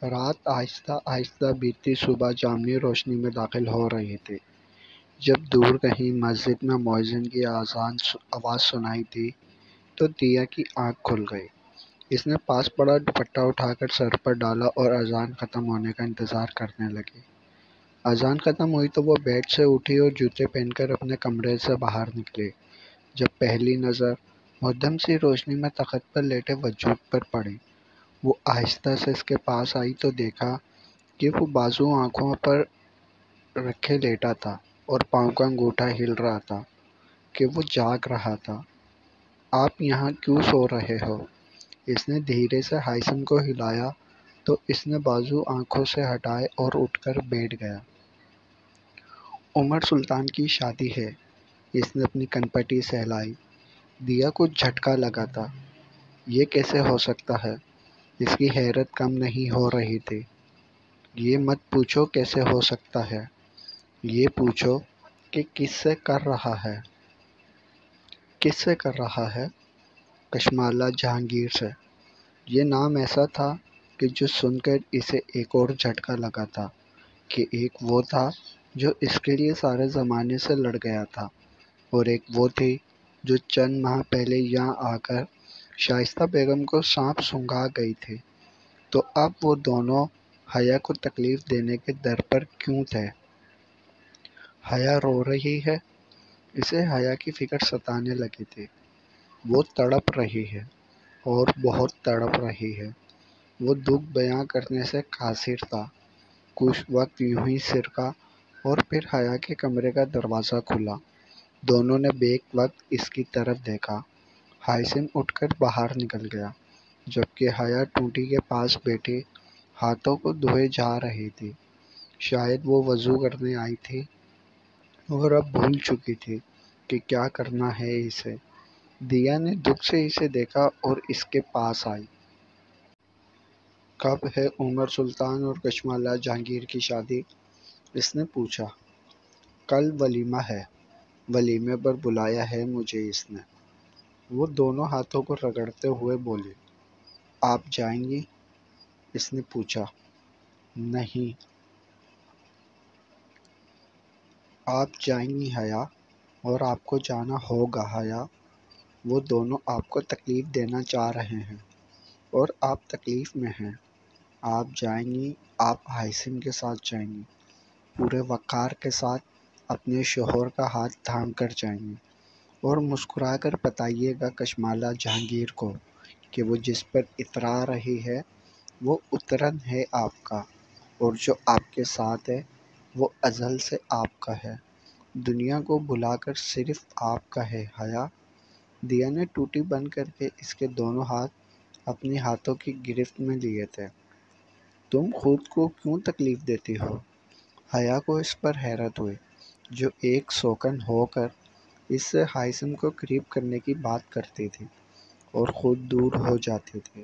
رات آہستہ آہستہ بیتتی صبح جامنی روشنی میں داخل ہو رہی تھی جب دور کہیں مسجد میں مؤذن کی آواز سنائی دی تو دیا کی آنکھ کھل گئی۔ اس نے پاس پڑا دوپٹہ اٹھا کر سر پر ڈالا اور اذان ختم ہونے کا انتظار کرنے لگی۔ اذان ختم ہوئی تو وہ بیڈ سے اٹھی اور جوتے پہن کر اپنے کمرے سے باہر نکلی۔ جب پہلی نظر مدھم سی روشنی میں تخت پر لیٹے وجود پر پڑی، وہ آہستہ سے اس کے پاس آئی تو دیکھا کہ وہ بازو آنکھوں پر رکھے لیٹا تھا اور پاؤں کا انگوٹھا ہل رہا تھا کہ وہ جاگ رہا تھا۔ آپ یہاں کیوں سو رہے ہو؟ اس نے دھیرے سے ہائسم کو ہلایا تو اس نے بازو آنکھوں سے ہٹائے اور اٹھ کر بیٹھ گیا۔ عمر سلطان کی شادی ہے، اس نے اپنی کنپٹی سہلائی۔ دیا کو جھٹکا لگا تھا۔ یہ کیسے ہو سکتا ہے؟ اس کی حیرت کم نہیں ہو رہی تھی۔ یہ مت پوچھو کیسے ہو سکتا ہے، یہ پوچھو کہ کس سے کر رہا ہے۔ کس سے کر رہا ہے؟ کشمالہ جہانگیر سے۔ یہ نام ایسا تھا کہ جو سن کر اسے ایک اور جھٹکا لگا تھا کہ ایک وہ تھا جو اس کے لیے سارے زمانے سے لڑ گیا تھا، اور ایک وہ تھی جو چند ماہ پہلے یہاں آ کر شائستہ بیگم کو سانپ سونگھا گئی تھی۔ تو اب وہ دونوں حیا کو تکلیف دینے کے در پر کیوں تھے؟ حیا رو رہی ہے؟ اسے حیا کی فکر ستانے لگی تھی۔ وہ تڑپ رہی ہے اور بہت تڑپ رہی ہے۔ وہ دکھ بیاں کرنے سے قاصر تھا۔ کچھ وقت یوں ہی سرکا اور پھر حیا کے کمرے کا دروازہ کھلا۔ دونوں نے بیک وقت اس کی طرف دیکھا۔ ہائسم اٹھ کر باہر نکل گیا جبکہ حیا ٹوٹی کے پاس بیٹھی ہاتھوں کو دھوئے جا رہی تھی۔ شاید وہ وضو کرنے آئی تھی اور اب بھول چکی تھی کہ کیا کرنا ہے اسے۔ دیا نے دکھ سے اسے دیکھا اور اس کے پاس آئی۔ کب ہے عمر سلطان اور کشمالہ جہانگیر کی شادی؟ اس نے پوچھا۔ کل ولیمہ ہے، ولیمے پر بلایا ہے مجھے اس نے، وہ دونوں ہاتھوں کو رگڑتے ہوئے بولی۔ آپ جائیں گی؟ اس نے پوچھا۔ نہیں۔ آپ جائیں گی حیا، اور آپ کو جانا ہوگا حیا۔ وہ دونوں آپ کو تکلیف دینا چاہ رہے ہیں اور آپ تکلیف میں ہیں۔ آپ جائیں گی، آپ ہائسم کے ساتھ جائیں گی، پورے وقار کے ساتھ اپنے شوہر کا ہاتھ تھام کر جائیں گی، اور مسکرا کر بتائیے گا کشمالہ جہانگیر کو کہ وہ جس پر اترا رہی ہے وہ اترن ہے آپ کا، اور جو آپ کے ساتھ ہے وہ ازل سے آپ کا ہے، دنیا کو بھلا کر صرف آپ کا ہے حیا۔ دیا نے ٹوٹی بند کر کے اس کے دونوں ہاتھ اپنے ہاتھوں کی گرفت میں لیے تھے۔ تم خود کو کیوں تکلیف دیتی ہو؟ حیا کو اس پر حیرت ہوئی، جو ایک سوکن ہو کر اس سے ہائسم کو قریب کرنے کی بات کرتی تھی اور خود دور ہو جاتی تھی۔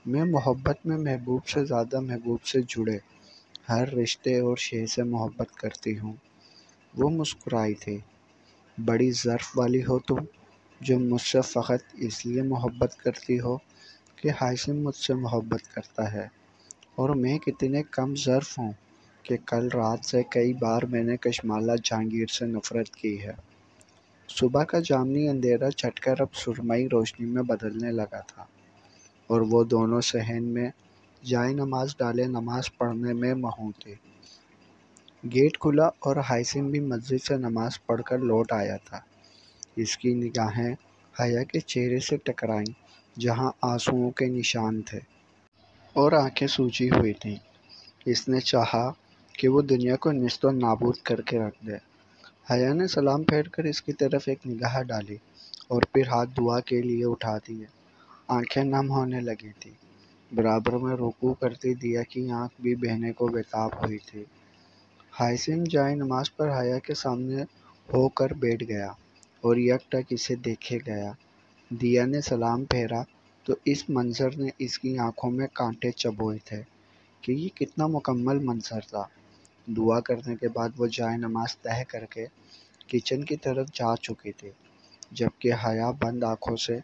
میں محبت میں محبوب سے زیادہ محبوب سے جڑے ہر رشتے اور شے سے محبت کرتی ہوں۔ وہ مسکرائی تھی۔ بڑی ظرف والی ہو تم، جو مجھ سے فقط اس لیے محبت کرتی ہو کہ ہائسم مجھ سے محبت کرتا ہے، اور میں کتنے کم ظرف ہوں کہ کل رات سے کئی بار میں نے کشمالہ جہانگیر سے نفرت کی ہے۔ صبح کا جامنی اندھیرا چھٹ کر اب سرمئی روشنی میں بدلنے لگا تھا، اور وہ دونوں صحن میں جائے نماز ڈالے نماز پڑھنے میں مہو تھی۔ گیٹ کھلا اور ہائسم بھی مسجد سے نماز پڑھ کر لوٹ آیا تھا۔ اس کی نگاہیں حیا کے چہرے سے ٹکرائیں جہاں آنسوؤں کے نشان تھے اور آنکھیں سوجی ہوئی تھیں۔ اس نے چاہا کہ وہ دنیا کو نیست و نابود کر کے رکھ دے۔ حیا نے سلام پھیر کر اس کی طرف ایک نگاہ ڈالی اور پھر ہاتھ دعا کے لیے اٹھا دیے۔ آنکھیں نم ہونے لگی تھیں۔ برابر میں رکوع کرتی دیا کی آنکھ بھی بہنے کو بےتاب ہوئی تھی۔ ہائسم جائے نماز پر حیا کے سامنے ہو کر بیٹھ گیا اور یک ٹک اسے دیکھے گیا۔ دیا نے سلام پھیرا تو اس منظر نے اس کی آنکھوں میں کانٹے چبھوئے تھے کہ یہ کتنا مکمل منظر تھا۔ دعا کرنے کے بعد وہ جائے نماز طے کر کے کچن کی طرف جا چکی تھی، جبکہ حیا بند آنکھوں سے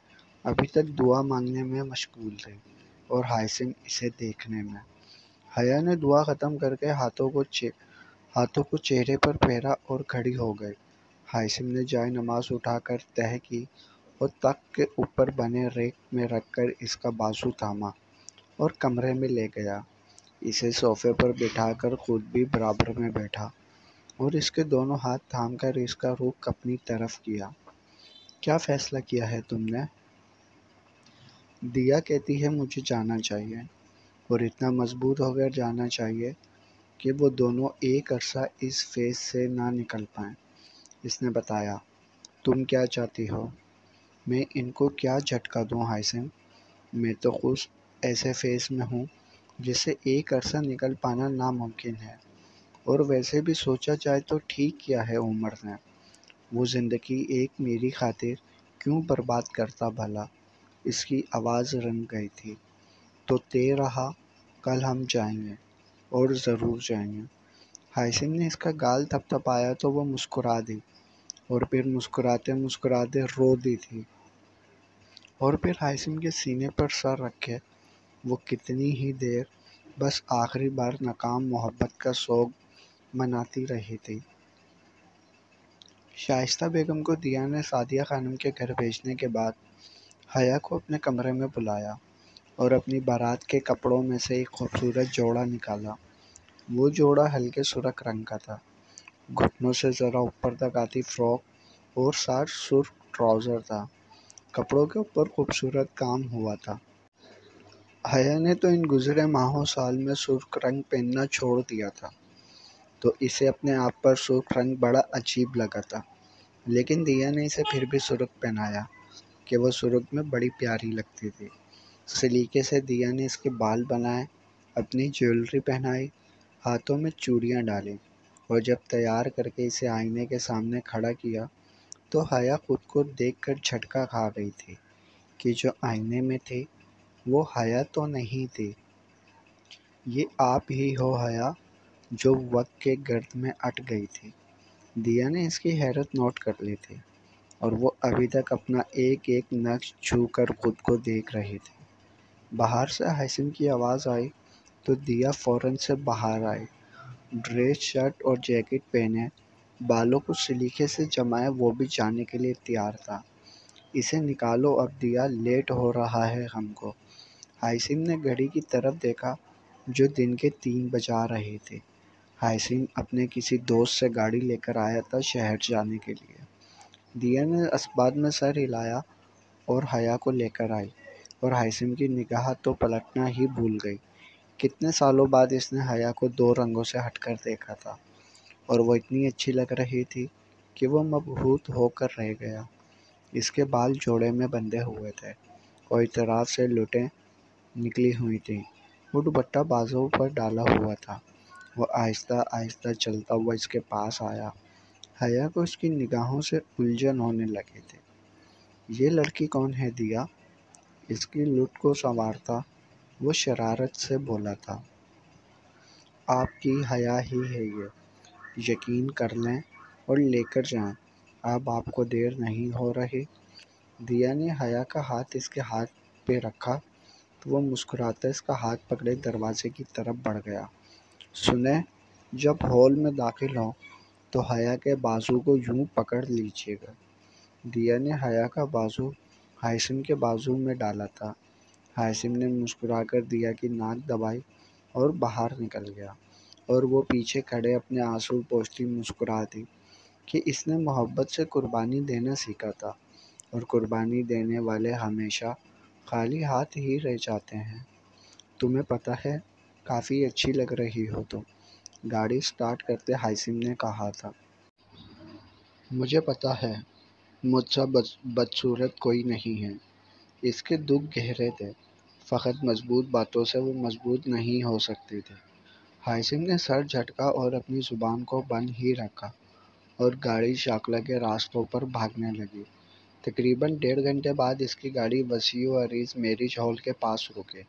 ابھی تک دعا مانگنے میں مشغول تھی اور ہائسم اسے دیکھنے میں حیا نے دعا ختم کر کے ہاتھوں کو چہرے پر پھیرا اور کھڑی ہو گئی۔ ہائثم نے جائے نماز اٹھا کر تہہ کی اور تخت کے اوپر بنے ریک میں رکھ کر اس کا بازو تھاما اور کمرے میں لے گیا۔ اسے صوفے پر بٹھا کر خود بھی برابر میں بیٹھا اور اس کے دونوں ہاتھ تھام کر اس کا رخ اپنی طرف کیا۔ کیا فیصلہ کیا ہے تم نے؟ دیا کہتی ہے مجھے جانا چاہیے، اور اتنا مضبوط ہو کر جانا چاہیے کہ وہ دونوں ایک عرصہ اس فیز سے نہ نکل پائیں۔ اس نے بتایا۔ تم کیا چاہتی ہو؟ میں ان کو کیا جھٹکا دوں ہائثم؟ میں تو خود ایسے فیز میں ہوں جس سے ایک عرصہ نکل پانا ناممکن ہے، اور ویسے بھی سوچا جائے تو ٹھیک کیا ہے عمر نے، وہ زندگی ایک میری خاطر کیوں برباد کرتا بھلا؟ اس کی آواز رنگ گئی تھی۔ تو طے رہا، کل ہم جائیں گے، اور ضرور جائیں گے۔ ہائثم نے اس کا گال تھپتھپایا تو وہ مسکرا دی، اور پھر مسکراتے مسکراتے رو دی تھی، اور پھر ہائثم کے سینے پر سر رکھے وہ کتنی ہی دیر بس آخری بار ناکام محبت کا سوگ مناتی رہی تھی۔ شائستہ بیگم کو دیا نے سعدیہ خانم کے گھر بھیجنے کے بعد حیا کو اپنے کمرے میں بلایا اور اپنی بارات کے کپڑوں میں سے ایک خوبصورت جوڑا نکالا۔ وہ جوڑا ہلکے سرخ رنگ کا تھا، گھٹنوں سے ذرا اوپر تک آتی فراک اور ساتھ سرخ ٹراؤزر تھا۔ کپڑوں کے اوپر خوبصورت کام ہوا تھا۔ حیا نے تو ان گزرے ماہوں سال میں سرخ رنگ پہننا چھوڑ دیا تھا، تو اسے اپنے آپ پر سرخ رنگ بڑا عجیب لگا تھا، لیکن دیا نے اسے پھر بھی سرخ پہنایا کہ وہ سرخ میں بڑی پیاری لگتی تھی۔ سلیقے سے دیا نے اس کے بال بنائے، اپنی جیولری پہنائی، ہاتھوں میں چوڑیاں ڈالیں، اور جب تیار کر کے اسے آئینے کے سامنے کھڑا کیا تو حیا خود کو دیکھ کر جھٹکا کھا گئی تھی کہ جو آئینے میں تھی وہ حیا تو نہیں تھی۔ یہ آپ ہی ہو حیا، جو وقت کے گرد میں اٹ گئی تھی۔ دیا نے اس کی حیرت نوٹ کر لی تھی، اور وہ ابھی تک اپنا ایک ایک نقش چھو کر خود کو دیکھ رہی تھی۔ باہر سے ہائثم کی آواز آئی تو دیا فوراً سے باہر آئی، ڈریس شرٹ اور جیکٹ پہنے، بالوں کو سلیقے سے جمائے وہ بھی جانے کے لیے تیار تھا۔ اسے نکالو اب دیا، لیٹ ہو رہا ہے ہم کو۔ ہائثم نے گھڑی کی طرف دیکھا جو دن کے 3 بجا رہے تھے۔ ہائثم اپنے کسی دوست سے گاڑی لے کر آیا تھا شہر جانے کے لیے۔ دیا نے اسباب میں سر ہلایا اور حیا کو لے کر آئی، اور ہائثم کی نگاہ تو پلٹنا ہی بھول گئی۔ کتنے سالوں بعد اس نے حیا کو 2 رنگوں سے ہٹ کر دیکھا تھا، اور وہ اتنی اچھی لگ رہی تھی کہ وہ مبہوت ہو کر رہ گیا۔ اس کے بال جوڑے میں بندھے ہوئے تھے اور اطراف سے لٹیں نکلی ہوئی تھیں، وہ دوپٹہ بازوں پر ڈالا ہوا تھا۔ وہ آہستہ آہستہ چلتا ہوا اس کے پاس آیا۔ حیا کو اس کی نگاہوں سے الجھن ہونے لگی تھی۔ یہ لڑکی کون ہے دیا؟ اس کی لٹ کو سنوارتا وہ شرارت سے بولا تھا۔ آپ کی حیا ہی ہے یہ، یقین کر لیں اور لے کر جائیں، اب آپ کو دیر نہیں ہو رہی۔ دیا نے حیا کا ہاتھ اس کے ہاتھ پہ رکھا تو وہ مسکراتا اس کا ہاتھ پکڑے دروازے کی طرف بڑھ گیا۔ سنیں، جب ہال میں داخل ہوں تو حیا کے بازو کو یوں پکڑ لیجیے گا۔ دیا نے حیا کا بازو ہائثم کے بازو میں ڈالا تھا۔ ہائثم نے مسکرا کر دیا کی ناک دبائی اور باہر نکل گیا، اور وہ پیچھے کھڑے اپنے آنسو پوچھتی مسکرا دی کہ اس نے محبت سے قربانی دینا سیکھا تھا، اور قربانی دینے والے ہمیشہ خالی ہاتھ ہی رہ جاتے ہیں۔ تمہیں پتہ ہے، کافی اچھی لگ رہی ہو تم، گاڑی سٹارٹ کرتے ہائثم نے کہا تھا۔ مجھے پتہ ہے، مجھ سا بدصورت کوئی نہیں ہے۔ اس کے دکھ گہرے تھے، فقط مضبوط باتوں سے وہ مضبوط نہیں ہو سکتے تھے۔ ہائثم نے سر جھٹکا اور اپنی زبان کو بند ہی رکھا، اور گاڑی شاکلہ کے راستوں پر بھاگنے لگی۔ تقریباً 1.5 گھنٹے بعد اس کی گاڑی وسیع و عریض میرج ہال کے پاس رکی۔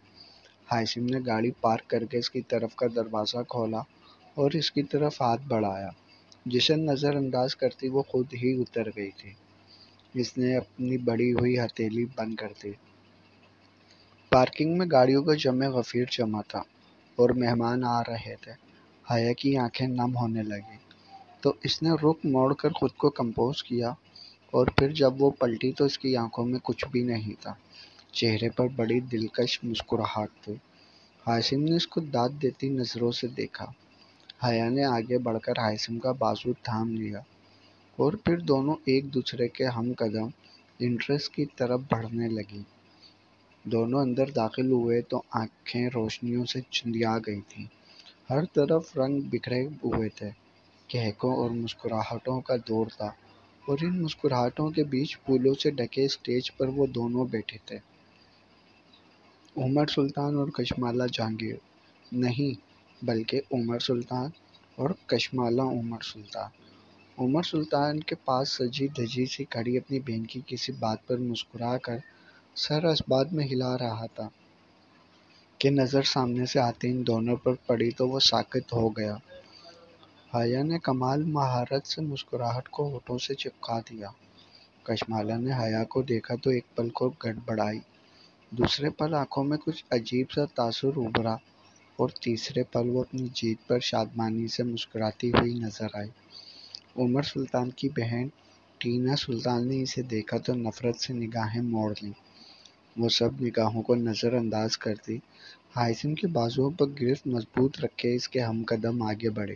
ہائثم نے گاڑی پارک کر کے اس کی طرف کا دروازہ کھولا اور اس کی طرف ہاتھ بڑھایا، جسے نظر انداز کرتی وہ خود ہی اتر گئی تھی۔ اس نے اپنی بڑھی ہوئی ہتھیلی بند کر دی۔ پارکنگ میں گاڑیوں کا جمع غفیر جمع تھا۔ اور مہمان آ رہے تھے۔ حیا کی آنکھیں نم ہونے لگیں تو اس نے رخ موڑ کر خود کو کمپوز کیا، اور پھر جب وہ پلٹی تو اس کی آنکھوں میں کچھ بھی نہیں تھا، چہرے پر بڑی دلکش مسکراہٹ تھی۔ ہاشم نے اس کو داد دیتی نظروں سے دیکھا۔ حیا نے آگے بڑھ کر ہاشم کا بازو تھام لیا، اور پھر دونوں ایک دوسرے کے ہم قدم انٹریس کی طرف بڑھنے لگی۔ دونوں اندر داخل ہوئے تو آنکھیں روشنیوں سے چندیا گئی تھیں، ہر طرف رنگ بکھرے ہوئے تھے، کہکوں اور مسکراہٹوں کا دور تھا، اور ان مسکراہٹوں کے بیچ پھولوں سے ڈھکے اسٹیج پر وہ دونوں بیٹھے تھے، عمر سلطان اور کشمالہ جہانگیر۔ نہیں، بلکہ عمر سلطان اور کشمالہ عمر سلطان۔ عمر سلطان کے پاس سجی دھجی سی کھڑی اپنی بہن کی کسی بات پر مسکرا کر سر اس بات میں ہلا رہا تھا کہ نظر سامنے سے آتے ان دونوں پر پڑی تو وہ ساکت ہو گیا۔ حیا نے کمال مہارت سے مسکراہٹ کو ہونٹوں سے چپکا دیا۔ کشمالہ نے حیا کو دیکھا تو ایک پل کو گڑبڑائی، دوسرے پل آنکھوں میں کچھ عجیب سا تاثر ابھرا، اور تیسرے پل وہ اپنی جیت پر شادمانی سے مسکراتی ہوئی نظر آئی۔ عمر سلطان کی بہن ٹینا سلطان نے اسے دیکھا تو نفرت سے نگاہیں موڑ لیں۔ وہ سب نگاہوں کو نظر انداز کرتی ہاشم کے بازوؤں پر گرفت مضبوط رکھے اس کے ہم قدم آگے بڑھے۔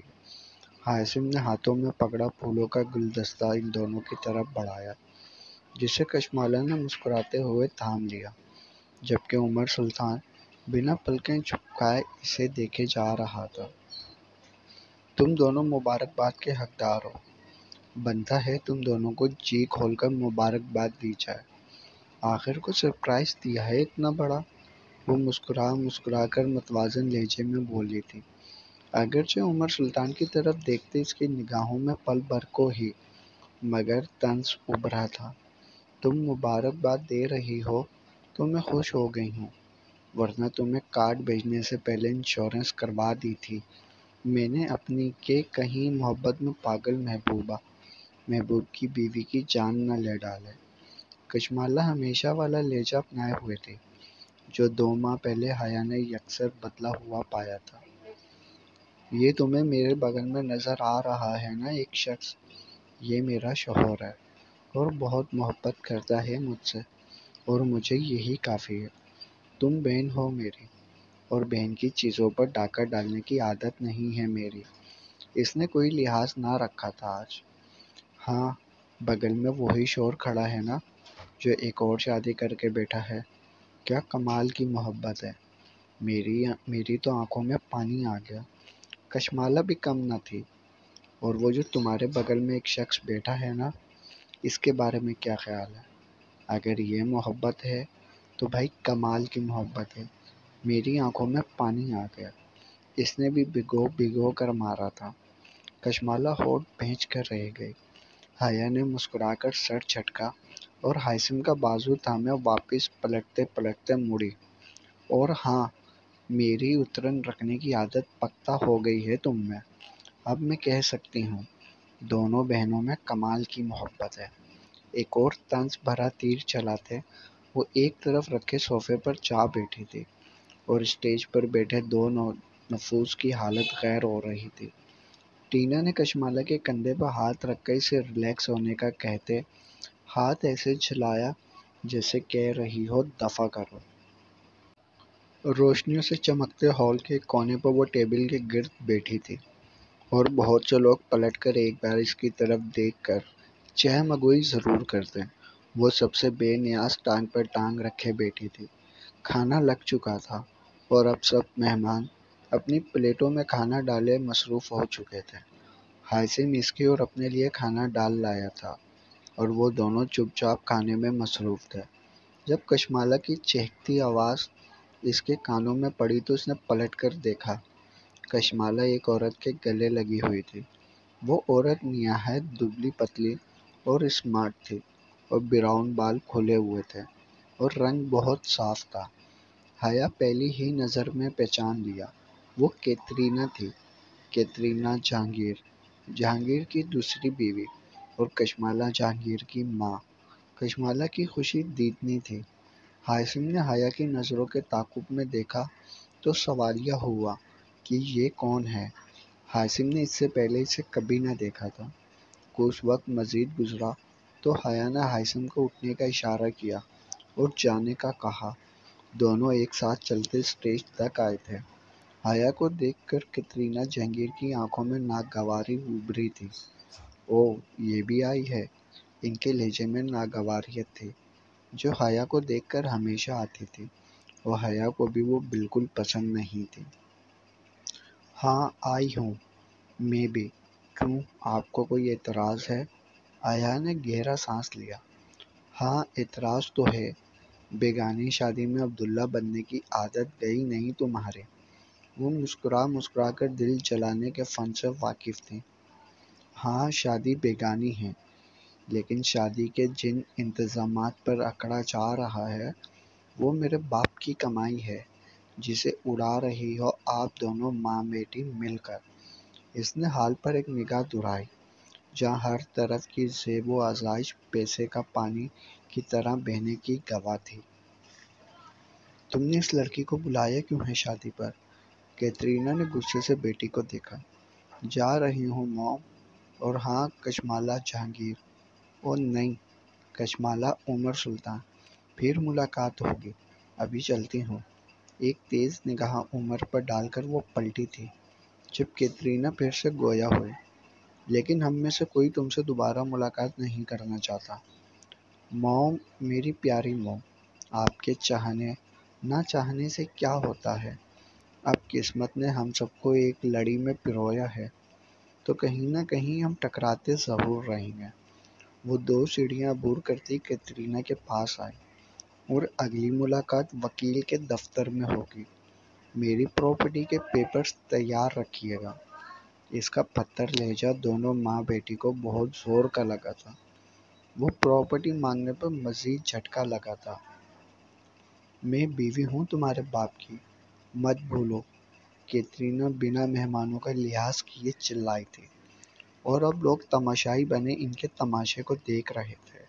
ہاشم نے ہاتھوں میں پکڑا پھولوں کا گلدستہ ان دونوں کی طرف بڑھایا، جسے کشمالہ نے مسکراتے ہوئے تھام لیا، جبکہ عمر سلطان بنا پلکیں جھپکائے اسے دیکھے جا رہا تھا۔ تم دونوں مبارکباد کے حقدار ہو، بنتا ہے تم دونوں کو جی کھول کر مبارکباد دی جائے۔ آخر کو سرپرائز دیا ہے اتنا بڑا، وہ مسکرا کر متوازن لہجے میں بولی تھی، اگرچہ عمر سلطان کی طرف دیکھتے اس کی نگاہوں میں پل بھر کو ہی مگر طنز ابھرا تھا۔ تم مبارکباد دے رہی ہو تو میں خوش ہو گئی ہوں، ورنہ تمہیں کارڈ بھیجنے سے پہلے انشورنس کروا دی تھی میں نے اپنی کہ کہیں محبت میں پاگل محبوب کی بیوی کی جان نہ لے ڈالے۔ کشمالہ ہمیشہ والا لہجہ اپنائے ہوئے تھے، جو 2 ماہ پہلے حیا نے یکسر بدلا ہوا پایا تھا۔ یہ تمہیں میرے بغل میں نظر آ رہا ہے نا ایک شخص، یہ میرا شوہر ہے، اور بہت محبت کرتا ہے مجھ سے، اور مجھے یہی کافی ہے۔ تم بہن ہو میری، اور بہن کی چیزوں پر ڈاکہ ڈالنے کی عادت نہیں ہے میری۔ اس نے کوئی لحاظ نہ رکھا تھا آج۔ ہاں، بغل میں وہی شور کھڑا ہے نا جو ایک اور شادی کر کے بیٹھا ہے۔ کیا کمال کی محبت ہے، میری تو آنکھوں میں پانی آ گیا۔ کشمالہ بھی کم نہ تھی، اور وہ جو تمہارے بغل میں ایک شخص بیٹھا ہے نا، اس کے بارے میں کیا خیال ہے؟ اگر یہ محبت ہے تو بھائی کمال کی محبت ہے۔ میری آنکھوں میں پانی آ گیا، اس نے بھی بھگو کر مارا تھا۔ کشمالہ ہونٹ بھینچ کر رہ گئی۔ حیا نے مسکرا کر سر جھٹکا اور ہاشم کا بازو تھامے واپس پلٹتے مڑی، اور ہاں، میری اترن رکھنے کی عادت پختہ ہو گئی ہے تم میں۔ اب میں کہہ سکتی ہوں دونوں بہنوں میں کمال کی محبت ہے۔ ایک اور طنز بھرا تیر چلاتے وہ ایک طرف رکھے صوفے پر جا بیٹھی تھی، اور اسٹیج پر بیٹھے 2 نفوس کی حالت غیر ہو رہی تھی۔ ٹینا نے کشمالہ کے کندھے پر ہاتھ رکھ کر اسے ریلیکس ہونے کا کہتے ہاتھ ایسے جھلایا جیسے کہہ رہی ہو دفع کرو۔ روشنیوں سے چمکتے ہال کے ایک کونے پر وہ ٹیبل کے گرد بیٹھی تھی، اور بہت سے لوگ پلٹ کر ایک بار اس کی طرف دیکھ کر چہمگوئی ضرور کرتے۔ وہ سب سے بے نیاز ٹانگ پر ٹانگ رکھے بیٹھی تھی۔ کھانا لگ چکا تھا، اور اب سب مہمان اپنی پلیٹوں میں کھانا ڈالے مصروف ہو چکے تھے۔ ہاشم اس کے اور اپنے لیے کھانا ڈال لایا تھا، اور وہ دونوں چپ چاپ کھانے میں مصروف تھے۔ جب کشمالہ کی چہکتی آواز اس کے کانوں میں پڑی تو اس نے پلٹ کر دیکھا۔ کشمالہ ایک عورت کے گلے لگی ہوئی تھی۔ وہ عورت نہایت دبلی پتلی اور اسمارٹ تھی، اور براؤن بال کھلے ہوئے تھے، اور رنگ بہت صاف تھا۔ حیا پہلی ہی نظر میں پہچان لیا، وہ کیترینہ تھی، کیترینہ جہانگیر کی دوسری بیوی، اور کشمالہ جہانگیر کی ماں۔ کشمالہ کی خوشی دیدنی تھی۔ ہاشم نے حیا کی نظروں کے تعاقب میں دیکھا تو سوالیہ ہوا، کہ یہ کون ہے۔ ہاشم نے اس سے پہلے اسے کبھی نہ دیکھا تھا۔ کچھ وقت مزید گزرا تو حیا نے ہاشم کو اٹھنے کا اشارہ کیا اور جانے کا کہا۔ دونوں ایک ساتھ چلتے اسٹیج تک آئے تھے۔ حیا کو دیکھ کر کترینہ جہانگیر کی آنکھوں میں ناگواری ابھری تھی۔ اوہ، یہ بھی آئی ہے۔ ان کے لہجے میں ناگواریت تھی جو حیا کو دیکھ کر ہمیشہ آتی تھی، اور حیا کو بھی وہ بالکل پسند نہیں تھی۔ ہاں آئی ہوں میں بھی۔ کیوں، آپ کو کوئی اعتراض ہے؟ حیا نے گہرا سانس لیا۔ ہاں اعتراض تو ہے، بیگانی شادی میں عبداللہ بننے کی عادت گئی نہیں تمہارے۔ وہ مسکرا مسکرا کر دل جلانے کے فن سے واقف تھی۔ ہاں شادی بیگانی ہے، لیکن شادی کے جن انتظامات پر اکڑا جا رہا ہے وہ میرے باپ کی کمائی ہے، جسے اڑا رہی ہو آپ دونوں ماں بیٹی مل کر۔ اس نے حال پر ایک نگاہ دوڑائی جہاں ہر طرف کی زیب و آزائش پیسے کا پانی کی طرح بہنے کی گواہ تھی۔ تم نے اس لڑکی کو بلایا کیوں ہے شادی پر؟ کیترینہ نے غصے سے بیٹی کو دیکھا۔ جا رہی ہوں موم، اور ہاں کشمالہ جہانگیر، اور نہیں کشمالہ عمر سلطان، پھر ملاقات ہوگی، ابھی چلتی ہوں۔ ایک تیز نگاہ عمر پر ڈال کر وہ پلٹی تھی جب کیترینہ پھر سے گویا ہوئی۔ لیکن ہم میں سے کوئی تم سے دوبارہ ملاقات نہیں کرنا چاہتا۔ موم، میری پیاری موم، آپ کے چاہنے نہ چاہنے سے کیا ہوتا ہے؟ اب قسمت نے ہم سب کو ایک لڑی میں پرویا ہے، تو کہیں نہ کہیں ہم ٹکراتے ضرور رہیں گے۔ وہ 2 سیڑھیاں عبور کرتی کیترینہ کے پاس آئی۔ اور اگلی ملاقات وکیل کے دفتر میں ہوگی۔ میری پراپرٹی کے پیپرز تیار رکھیے گا۔ اس کا پتھر لہجہ دونوں ماں بیٹی کو بہت زور کا لگا تھا۔ وہ پراپرٹی مانگنے پر مزید جھٹکا لگا تھا۔ میں بیوی ہوں تمہارے باپ کی، مت بھولو۔ کیترینہ بنا مہمانوں کا لحاظ کیے چلائی تھی، اور اب لوگ تماشائی بنے ان کے تماشے کو دیکھ رہے تھے۔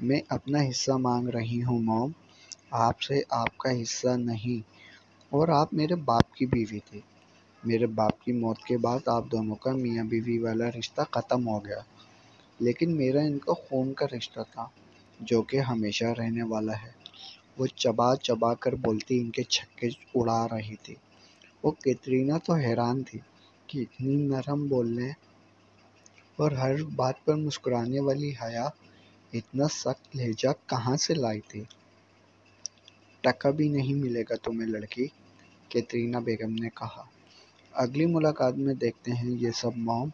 میں اپنا حصہ مانگ رہی ہوں موم، آپ سے آپ کا حصہ نہیں، اور آپ میرے باپ کی بیوی تھی۔ میرے باپ کی موت کے بعد آپ دونوں کا میاں بیوی والا رشتہ ختم ہو گیا، لیکن میرا ان کا خون کا رشتہ تھا جو کہ ہمیشہ رہنے والا ہے۔ وہ چبا چبا کر بولتی ان کے چھکے اڑا رہی تھی۔ وہ کیترینہ تو حیران تھی کہ اتنی نرم بولنے اور ہر بات پر مسکرانے والی حیا اتنا سخت لہجہ کہاں سے لائی تھی۔ ٹکا بھی نہیں ملے گا تمہیں لڑکی، کیترینہ بیگم نے کہا۔ اگلی ملاقات میں دیکھتے ہیں یہ سب موم،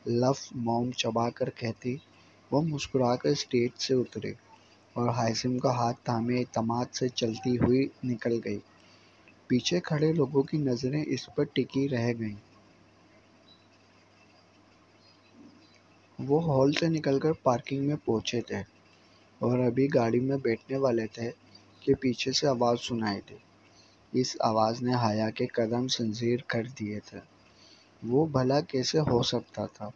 لفظ موم چبا کر کہتی وہ مسکرا کر اسٹیج سے اتری اور ہاشم کا ہاتھ تھامے اعتماد سے چلتی ہوئی نکل گئی۔ پیچھے کھڑے لوگوں کی نظریں اس پر ٹکی رہ گئیں۔ وہ ہال سے نکل کر پارکنگ میں پہنچے تھے اور ابھی گاڑی میں بیٹھنے والے تھے کہ پیچھے سے آواز سنائی دی۔ اس آواز نے حیا کے قدم زنجیر کر دیے تھے۔ وہ بھلا کیسے ہو سکتا تھا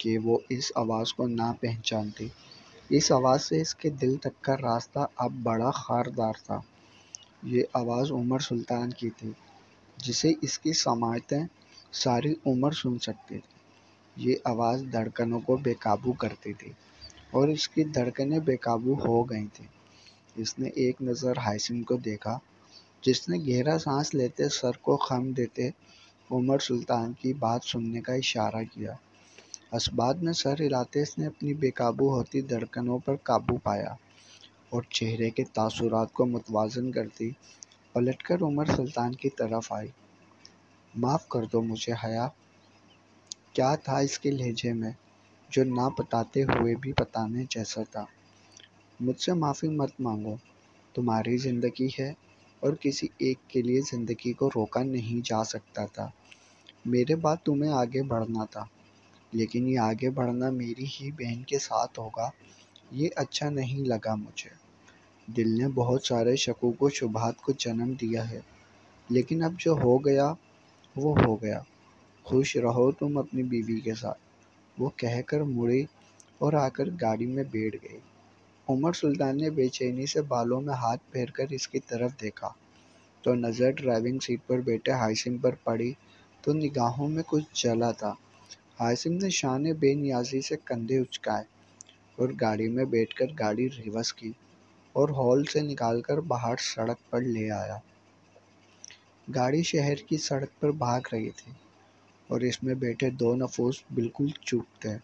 کہ وہ اس آواز کو نہ پہچانتی؟ اس آواز سے اس کے دل تک کا راستہ اب بڑا خاردار تھا۔ یہ آواز عمر سلطان کی تھی، جسے اس کی سماعتیں ساری عمر سن سکتی تھی۔ یہ آواز دھڑکنوں کو بے قابو کرتی تھی، اور اس کی دھڑکنیں بے قابو ہو گئی تھیں۔ اس نے ایک نظر ہاشم کو دیکھا، جس نے گہرا سانس لیتے سر کو خم دیتے عمر سلطان کی بات سننے کا اشارہ کیا۔ بعد میں سر ہلاتے اس نے اپنی بے قابو ہوتی دھڑکنوں پر قابو پایا، اور چہرے کے تاثرات کو متوازن کرتی پلٹ کر عمر سلطان کی طرف آئی۔ معاف کر دو مجھے حیا، کیا تھا اس کے لہجے میں جو نہ بتاتے ہوئے بھی بتانے جیسا تھا؟ مجھ سے معافی مت مانگو، تمہاری زندگی ہے اور کسی ایک کے لیے زندگی کو روکا نہیں جا سکتا تھا۔ میرے بعد تمہیں آگے بڑھنا تھا، لیکن یہ آگے بڑھنا میری ہی بہن کے ساتھ ہوگا، یہ اچھا نہیں لگا مجھے۔ دل نے بہت سارے شکوک و شبہات کو جنم دیا ہے، لیکن اب جو ہو گیا وہ ہو گیا۔ خوش رہو تم اپنی بیوی کے ساتھ، وہ کہہ کر مڑی اور آ کر گاڑی میں بیٹھ گئی۔ عمر سلطان نے بے چینی سے بالوں میں ہاتھ پھیر کر اس کی طرف دیکھا تو نظر ڈرائیونگ سیٹ پر بیٹھے ہائثم پر پڑی تو نگاہوں میں کچھ جلا تھا۔ ہائثم نے شان بے نیازی سے کندھے اچکائے اور گاڑی میں بیٹھ کر گاڑی ریورس کی اور ہال سے نکال کر باہر سڑک پر لے آیا۔ گاڑی شہر کی سڑک پر بھاگ رہی تھی اور اس میں بیٹھے دو نفوس بالکل چپ تھے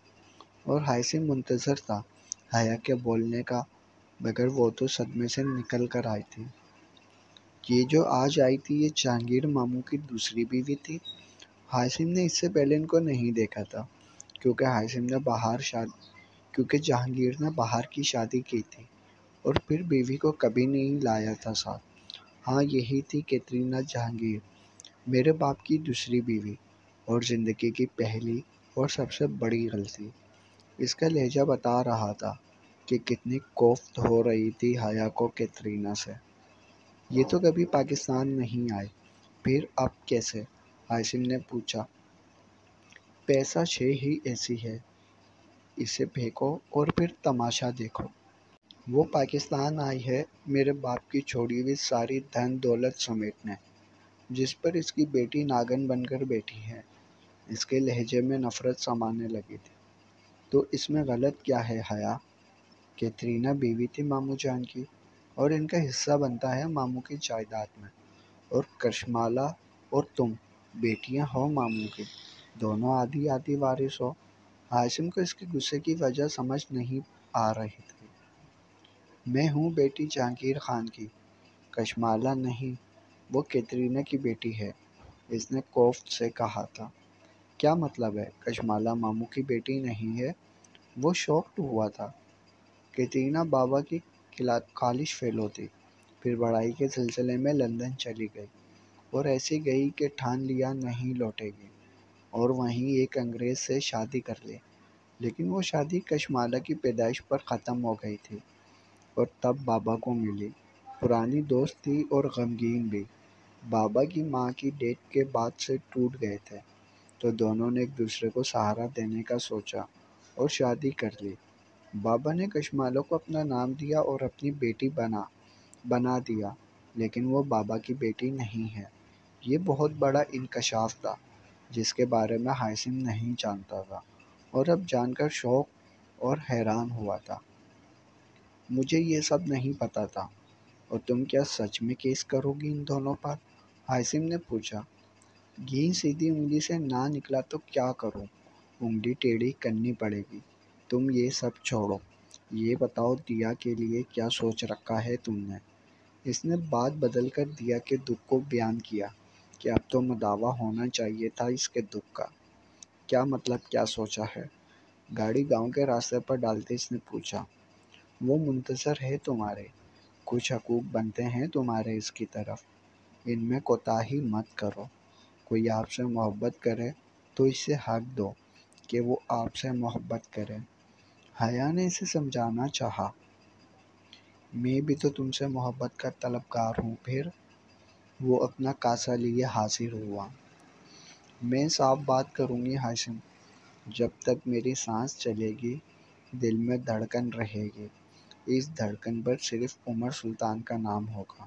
اور ہائثم منتظر تھا حیا کے بولنے کا، مگر وہ تو صدمے سے نکل کر آئی تھی۔ یہ جو آج آئی تھی یہ جہانگیر ماموں کی دوسری بیوی تھی۔ ہائثم نے اس سے پہلے ان کو نہیں دیکھا تھا کیونکہ جہانگیر نے باہر کی شادی کی تھی اور پھر بیوی کو کبھی نہیں لایا تھا ساتھ۔ ہاں، یہی تھی کیٹرینا جہانگیر، میرے باپ کی دوسری بیوی اور زندگی کی پہلی اور سب سے بڑی غلطی۔ اس کا لہجہ بتا رہا تھا کہ کتنی کوفت ہو رہی تھی حیا کو کیٹرینا سے۔ یہ تو کبھی پاکستان نہیں آئے، پھر اب کیسے؟ ہائثم نے پوچھا۔ پیسہ شے ہی ایسی ہے، اسے پھینکو اور پھر تماشا دیکھو۔ وہ پاکستان آئی ہے میرے باپ کی چھوڑی ہوئی ساری دھن دولت سمیٹنے، جس پر اس کی بیٹی ناگن بن کر بیٹھی ہے۔ اس کے لہجے میں نفرت سمانے لگی تھی۔ تو اس میں غلط کیا ہے حیا؟ کیٹرینا بیوی تھی ماموں جان کی اور ان کا حصہ بنتا ہے ماموں کی جائیداد میں، اور کشمالہ اور تم بیٹیاں ہو ماموں کی، دونوں آدھی آدھی وارث ہو۔ ہائثم کو اس کے غصے کی وجہ سمجھ نہیں آ رہی تھی۔ میں ہوں بیٹی جہانگیر خان کی، کشمالہ نہیں، وہ کیٹرینا کی بیٹی ہے، اس نے کوفت سے کہا تھا۔ کیا مطلب ہے کشمالہ ماموں کی بیٹی نہیں ہے؟ وہ شاکڈ ہوا تھا۔ کیٹرینا بابا کی کالج فیلو تھی، پھر پڑھائی کے سلسلے میں لندن چلی گئی اور ایسی گئی کہ ٹھان لیا نہیں لوٹے گی، اور وہیں ایک انگریز سے شادی کر لی، لیکن وہ شادی کشمالہ کی پیدائش پر ختم ہو گئی تھی اور تب بابا کو ملی۔ پرانی دوست تھی اور غمگین بھی۔ بابا کی ماں کی ڈیتھ کے بعد سے ٹوٹ گئے تھے، تو دونوں نے ایک دوسرے کو سہارا دینے کا سوچا اور شادی کر لی۔ بابا نے کشمالہ کو اپنا نام دیا اور اپنی بیٹی بنا دیا، لیکن وہ بابا کی بیٹی نہیں ہے۔ یہ بہت بڑا انکشاف تھا جس کے بارے میں ہائثم نہیں جانتا تھا اور اب جان کر شوق اور حیران ہوا تھا۔ مجھے یہ سب نہیں پتا تھا۔ اور تم کیا سچ میں کیس کرو گی ان دونوں پر؟ ہائثم نے پوچھا۔ گھی سیدھی انگلی سے نہ نکلا تو کیا کروں؟ انگلی ٹیڑھی کرنی پڑے گی۔ تم یہ سب چھوڑو، یہ بتاؤ دیا کے لیے کیا سوچ رکھا ہے تم نے؟ اس نے بات بدل کر دیا کے دکھ کو بیان کیا کہ اب تو مداوا ہونا چاہیے تھا اس کے دکھ کا۔ کیا مطلب کیا سوچا ہے؟ گاڑی گاؤں کے راستے پر ڈالتے اس نے پوچھا۔ وہ منتظر ہے تمہارے، کچھ حقوق بنتے ہیں تمہارے اس کی طرف، ان میں کوتاہی مت کرو۔ کوئی آپ سے محبت کرے تو اسے حق دو کہ وہ آپ سے محبت کرے۔ حیا نے اسے سمجھانا چاہا۔ میں بھی تو تم سے محبت کا طلبگار ہوں۔ پھر وہ اپنا کاسہ لیے حاضر ہوا۔ میں صاف بات کروں گی ہاشم، جب تک میری سانس چلے گی دل میں دھڑکن رہے گی، اس دھڑکن پر صرف عمر سلطان کا نام ہوگا۔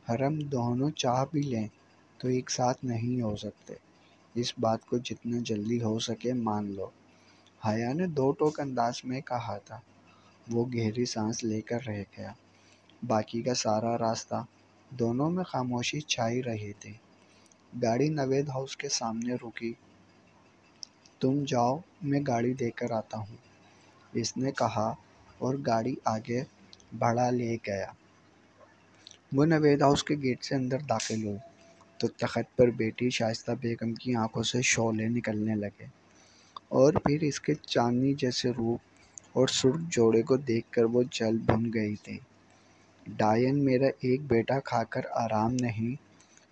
ہم دونوں چاہ بھی لیں تو ایک ساتھ نہیں ہو سکتے، اس بات کو جتنا جلدی ہو سکے مان لو۔ حیا نے دو ٹوک انداز میں کہا تھا۔ وہ گہری سانس لے کر رہ گیا۔ باقی کا سارا راستہ دونوں میں خاموشی چھائی رہی تھی۔ گاڑی نوید ہاؤس کے سامنے رکی۔ تم جاؤ، میں گاڑی دے کر آتا ہوں، اس نے کہا اور گاڑی آگے بڑھا لے گیا۔ وہ نوید ہاؤس کے گیٹ سے اندر داخل ہوئے تو تخت پر بیٹھی شائستہ بیگم کی آنکھوں سے شعلے نکلنے لگے، اور پھر اس کے چاندنی جیسے روپ اور سرخ جوڑے کو دیکھ کر وہ جل بھن گئی تھی۔ ڈائن میرا ایک بیٹا کھا کر آرام نہیں،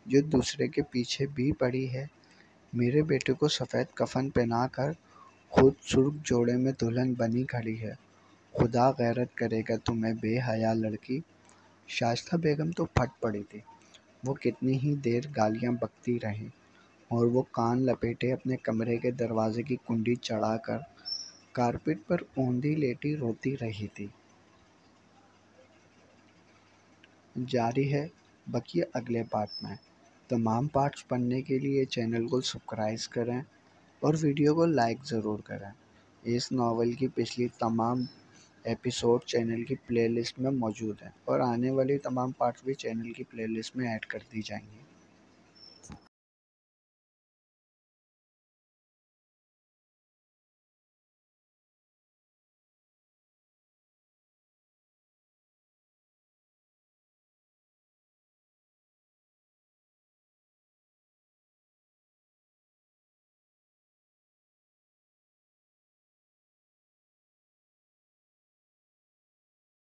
جو دوسرے کے پیچھے بھی پڑی ہے۔ میرے بیٹے کو سفید کفن پہنا کر خود سرخ جوڑے میں دلہن بنی کھڑی ہے۔ خدا غیرت کرے گا تمہیں بے حیا لڑکی۔ شائستہ بیگم تو پھٹ پڑی تھی۔ وہ کتنی ہی دیر گالیاں بکتی رہی اور وہ کان لپیٹے اپنے کمرے کے دروازے کی کنڈی چڑھا کر کارپیٹ پر اوندھی لیٹی روتی رہی تھی۔ جاری ہے بقیہ اگلے پارٹ میں۔ تمام پارٹس پڑھنے کے لیے چینل کو سبسکرائب کریں اور ویڈیو کو لائک ضرور کریں۔ اس ناول کی پچھلی تمام ایپیسوڈ چینل کی پلے لسٹ میں موجود ہیں اور آنے والی تمام پارٹس بھی چینل کی پلے لسٹ میں ایڈ کر دی جائیں گی۔